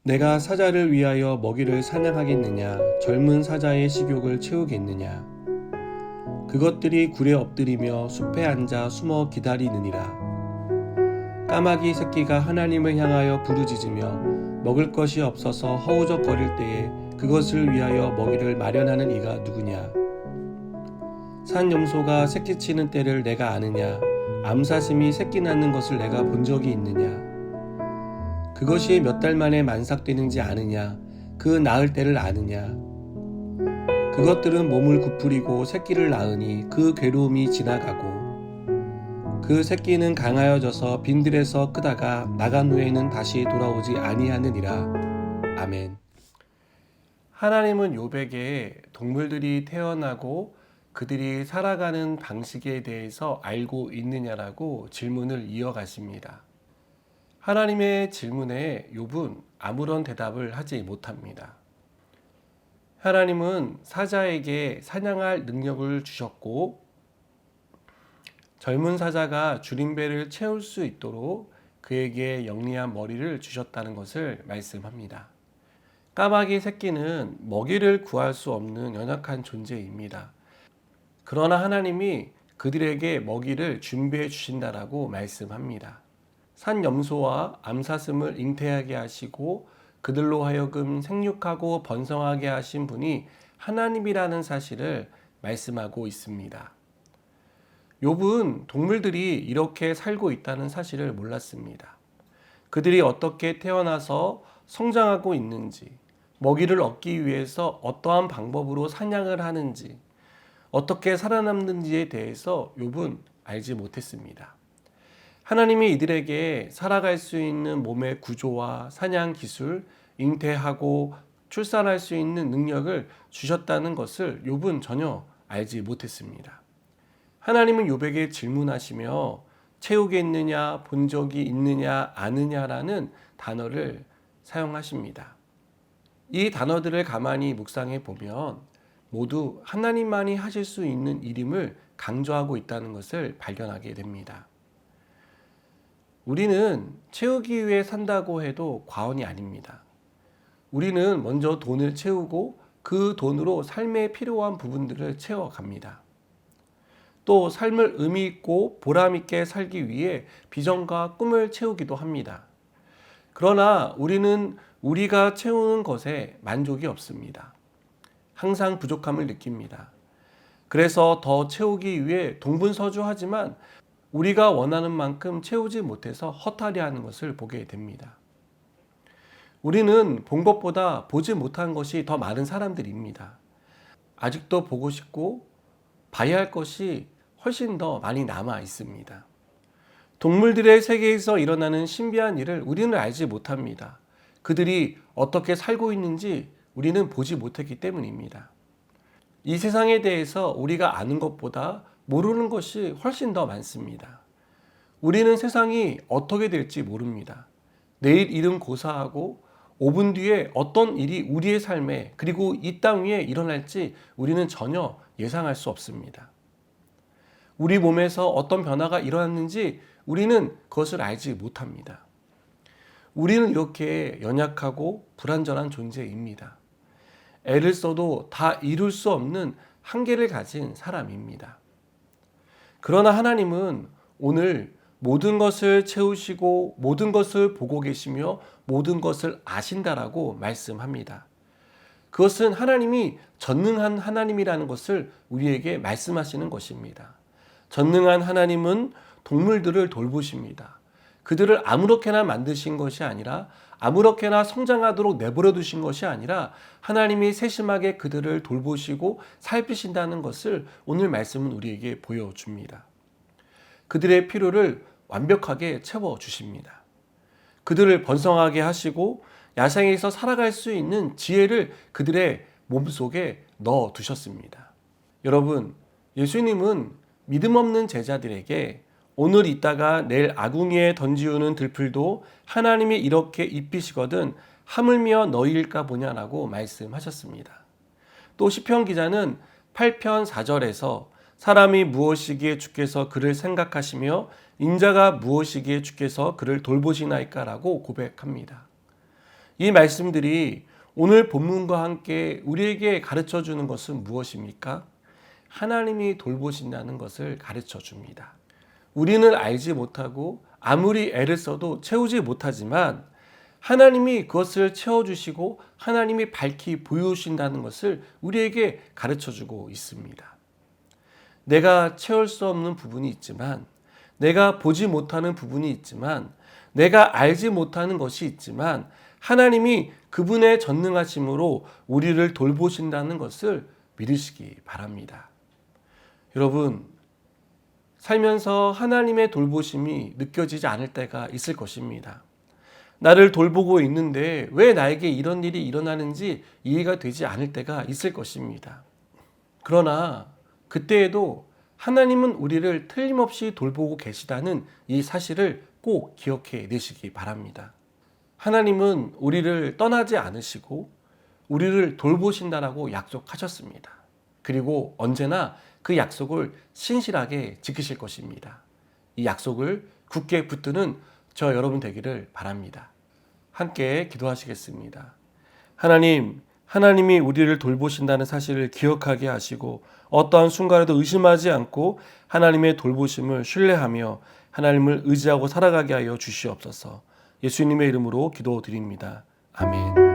내가 사자를 위하여 먹이를 사냥하겠느냐? 젊은 사자의 식욕을 채우겠느냐? 그것들이 굴에 엎드리며 숲에 앉아 숨어 기다리느니라. 까마귀 새끼가 하나님을 향하여 부르짖으며 먹을 것이 없어서 허우적거릴 때에 그것을 위하여 먹이를 마련하는 이가 누구냐? 산염소가 새끼치는 때를 내가 아느냐? 암사슴이 새끼 낳는 것을 내가 본 적이 있느냐? 그것이 몇 달 만에 만삭되는지 아느냐? 그 낳을 때를 아느냐? 그것들은 몸을 굽부리고 새끼를 낳으니 그 괴로움이 지나가고 그 새끼는 강하여져서 빈들에서 크다가 나간 후에는 다시 돌아오지 아니하느니라. 아멘. 하나님은 욥에게 동물들이 태어나고 그들이 살아가는 방식에 대해서 알고 있느냐라고 질문을 이어가십니다. 하나님의 질문에 욥은 아무런 대답을 하지 못합니다. 하나님은 사자에게 사냥할 능력을 주셨고 젊은 사자가 줄임배를 채울 수 있도록 그에게 영리한 머리를 주셨다는 것을 말씀합니다. 까마귀 새끼는 먹이를 구할 수 없는 연약한 존재입니다. 그러나 하나님이 그들에게 먹이를 준비해 주신다라고 말씀합니다. 산염소와 암사슴을 잉태하게 하시고 그들로 하여금 생육하고 번성하게 하신 분이 하나님이라는 사실을 말씀하고 있습니다. 욥은 동물들이 이렇게 살고 있다는 사실을 몰랐습니다. 그들이 어떻게 태어나서 성장하고 있는지, 먹이를 얻기 위해서 어떠한 방법으로 사냥을 하는지, 어떻게 살아남는지에 대해서 욥은 알지 못했습니다. 하나님이 이들에게 살아갈 수 있는 몸의 구조와 사냥 기술, 잉태하고 출산할 수 있는 능력을 주셨다는 것을 욥은 전혀 알지 못했습니다. 하나님은 욥에게 질문하시며 채우겠느냐, 본 적이 있느냐, 아느냐라는 단어를 사용하십니다. 이 단어들을 가만히 묵상해 보면 모두 하나님만이 하실 수 있는 일임을 강조하고 있다는 것을 발견하게 됩니다. 우리는 채우기 위해 산다고 해도 과언이 아닙니다. 우리는 먼저 돈을 채우고 그 돈으로 삶에 필요한 부분들을 채워갑니다. 또 삶을 의미 있고 보람 있게 살기 위해 비전과 꿈을 채우기도 합니다. 그러나 우리는 우리가 채우는 것에 만족이 없습니다. 항상 부족함을 느낍니다. 그래서 더 채우기 위해 동분서주하지만 우리가 원하는 만큼 채우지 못해서 허탈해하는 것을 보게 됩니다. 우리는 본 것보다 보지 못한 것이 더 많은 사람들입니다. 아직도 보고 싶고 봐야 할 것이 훨씬 더 많이 남아 있습니다. 동물들의 세계에서 일어나는 신비한 일을 우리는 알지 못합니다. 그들이 어떻게 살고 있는지 우리는 보지 못했기 때문입니다. 이 세상에 대해서 우리가 아는 것보다 모르는 것이 훨씬 더 많습니다. 우리는 세상이 어떻게 될지 모릅니다. 내일 일은 고사하고 5분 뒤에 어떤 일이 우리의 삶에 그리고 이 땅 위에 일어날지 우리는 전혀 예상할 수 없습니다. 우리 몸에서 어떤 변화가 일어났는지 우리는 그것을 알지 못합니다. 우리는 이렇게 연약하고 불완전한 존재입니다. 애를 써도 다 이룰 수 없는 한계를 가진 사람입니다. 그러나 하나님은 오늘 모든 것을 채우시고 모든 것을 보고 계시며 모든 것을 아신다라고 말씀합니다. 그것은 하나님이 전능한 하나님이라는 것을 우리에게 말씀하시는 것입니다. 전능한 하나님은 동물들을 돌보십니다. 그들을 아무렇게나 만드신 것이 아니라 아무렇게나 성장하도록 내버려 두신 것이 아니라 하나님이 세심하게 그들을 돌보시고 살피신다는 것을 오늘 말씀은 우리에게 보여줍니다. 그들의 필요를 완벽하게 채워주십니다. 그들을 번성하게 하시고 야생에서 살아갈 수 있는 지혜를 그들의 몸속에 넣어두셨습니다. 여러분, 예수님은 믿음 없는 제자들에게 오늘 있다가 내일 아궁이에 던지우는 들풀도 하나님이 이렇게 입히시거든 하물며 너희일까 보냐라고 말씀하셨습니다. 또 시편 기자는 8편 4절에서 사람이 무엇이기에 주께서 그를 생각하시며 인자가 무엇이기에 주께서 그를 돌보시나이까라고 고백합니다. 이 말씀들이 오늘 본문과 함께 우리에게 가르쳐 주는 것은 무엇입니까? 하나님이 돌보신다는 것을 가르쳐 줍니다. 우리는 알지 못하고 아무리 애를 써도 채우지 못하지만 하나님이 그것을 채워주시고 하나님이 밝히 보여주신다는 것을 우리에게 가르쳐 주고 있습니다. 내가 채울 수 없는 부분이 있지만, 내가 보지 못하는 부분이 있지만, 내가 알지 못하는 것이 있지만 하나님이 그분의 전능하심으로 우리를 돌보신다는 것을 믿으시기 바랍니다. 여러분, 살면서 하나님의 돌보심이 느껴지지 않을 때가 있을 것입니다. 나를 돌보고 있는데 왜 나에게 이런 일이 일어나는지 이해가 되지 않을 때가 있을 것입니다. 그러나 그때에도 하나님은 우리를 틀림없이 돌보고 계시다는 이 사실을 꼭 기억해 내시기 바랍니다. 하나님은 우리를 떠나지 않으시고 우리를 돌보신다라고 약속하셨습니다. 그리고 언제나 그 약속을 신실하게 지키실 것입니다. 이 약속을 굳게 붙드는 저 여러분 되기를 바랍니다. 함께 기도하시겠습니다. 하나님이 우리를 돌보신다는 사실을 기억하게 하시고 어떠한 순간에도 의심하지 않고 하나님의 돌보심을 신뢰하며 하나님을 의지하고 살아가게 하여 주시옵소서. 예수님의 이름으로 기도드립니다. 아멘.